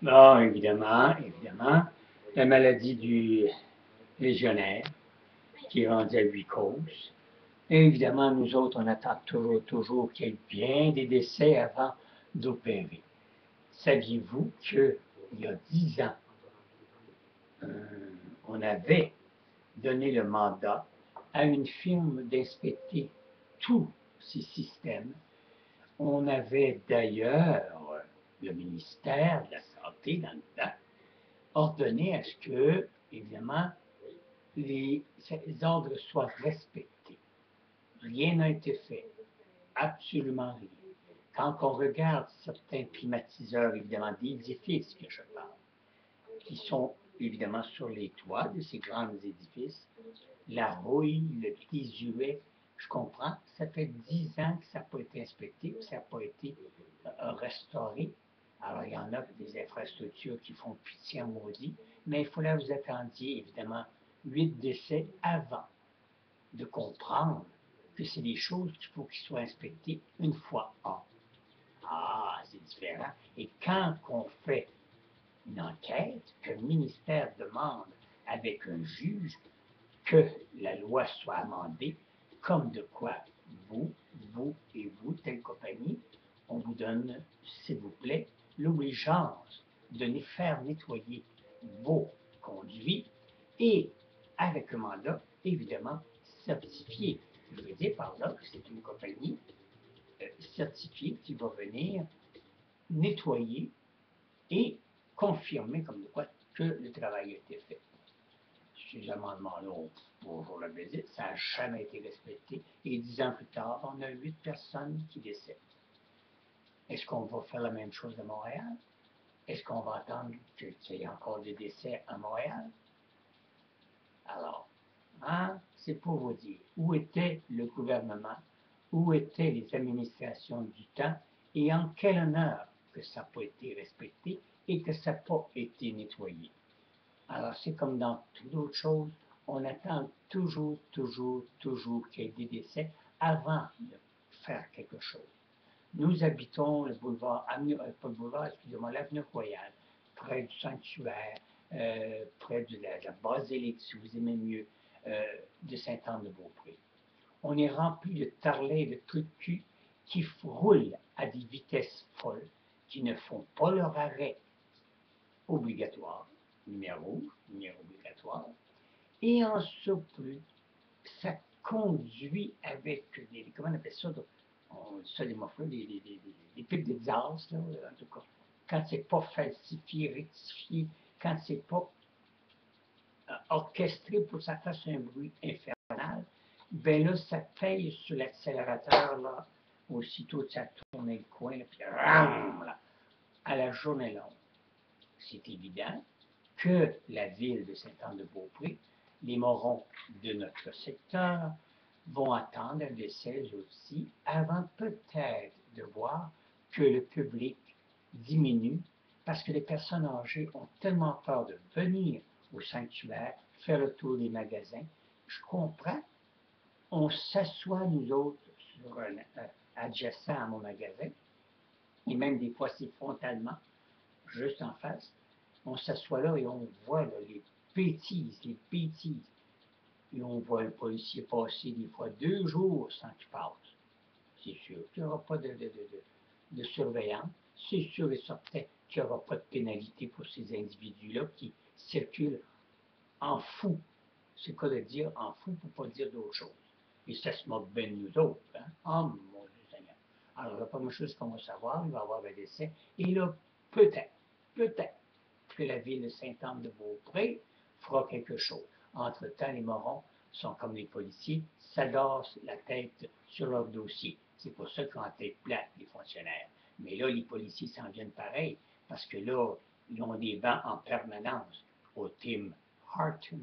Bon, évidemment, la maladie du légionnaire, qui est rendue à 8 causes. Et évidemment, nous autres, on attend toujours qu'il y ait bien des décès avant d'opérer. Saviez-vous qu'il y a 10 ans, euh, on avait donné le mandat à une firme d'inspecter tous ces systèmes. On avait d'ailleurs, le ministère de la Santé, dans le temps, ordonné à ce que, évidemment, les ordres soient respectés. Rien n'a été fait, absolument rien. Quand on regarde certains climatiseurs, évidemment, d'édifices que je parle, qui sont évidemment sur les toits de ces grands édifices, la rouille, le désuet, je comprends, ça fait 10 ans que ça n'a pas été inspecté, que ça n'a pas été restauré. Alors, il y en a des infrastructures qui font pitié en maudit, mais il faut là vous attendiez, évidemment, 8 décès avant de comprendre que c'est des choses qu'il faut qu'ils soient inspectées une fois an. Ah, c'est différent. Et quand on fait une enquête, que le ministère demande avec un juge que la loi soit amendée, comme de quoi vous et vous, telle compagnie, on vous donne, s'il vous plaît, l'obligeance de les faire nettoyer vos conduits et avec un mandat, évidemment, certifié. Je veux dire par là que c'est une compagnie certifiée qui va venir nettoyer et confirmer comme de quoi que le travail a été fait. Ces amendements-là ont toujours le plaisir, ça n'a jamais été respecté. Et 10 ans plus tard, on a 8 personnes qui décèdent. Est-ce qu'on va faire la même chose à Montréal? Est-ce qu'on va attendre qu'il y ait encore des décès à Montréal? Alors, hein, c'est pour vous dire où était le gouvernement, où étaient les administrations du temps et en quel honneur que ça n'a pas été respecté et que ça n'a pas été nettoyé. Alors, c'est comme dans toute autre chose, on attend toujours qu'il y ait des décès avant de faire quelque chose. Nous habitons le boulevard, pas le boulevard, excusez-moi, l'avenue Royale, près du sanctuaire, près de la basilique, si vous aimez mieux, de Sainte-Anne-de-Beaupré. On est rempli de tarlets, de trucs de cul qui roulent à des vitesses folles, qui ne font pas leur arrêt obligatoire, lumière rouge, lumière obligatoire, et en surplus, ça conduit avec des, comment on appelle ça, on dit ça des morphologies, des pics d'exhaust, là, en tout cas, quand c'est pas falsifié, rectifié, quand c'est pas orchestré pour que ça fasse un bruit infernal, ben là, ça paye sur l'accélérateur, là, aussitôt que ça tourne le coin, là, puis ram, là, à la journée longue. C'est évident que la ville de Sainte-Anne-de-Beaupré, les morons de notre secteur, vont attendre un décès aussi avant peut-être de voir que le public diminue parce que les personnes âgées ont tellement peur de venir au sanctuaire, faire le tour des magasins. Je comprends. On s'assoit, nous autres, sur un adjacent à mon magasin, et même des fois, c'est frontalement, juste en face. On s'assoit là et on voit là, les bêtises. Et on voit le policier passer des fois 2 jours sans qu'il passe. C'est sûr qu'il n'y aura pas de surveillance. C'est sûr et certain qu'il n'y aura pas de pénalité pour ces individus-là qui circulent en fou. C'est quoi de dire en fou pour ne pas dire d'autre chose. Et ça se moque bien de nous autres. Hein? Oh mon Dieu Seigneur. Alors, la première chose qu'on va savoir, il va y avoir un décès. Et là, peut-être que la ville de Sainte-Anne-de-Beaupré fera quelque chose. Entre-temps, les morons sont comme les policiers, s'adassent la tête sur leur dossier. C'est pour ça qu'ils ont la tête plate, les fonctionnaires. Mais là, les policiers s'en viennent pareil, parce que là, ils ont des bancs en permanence au Tim Hortons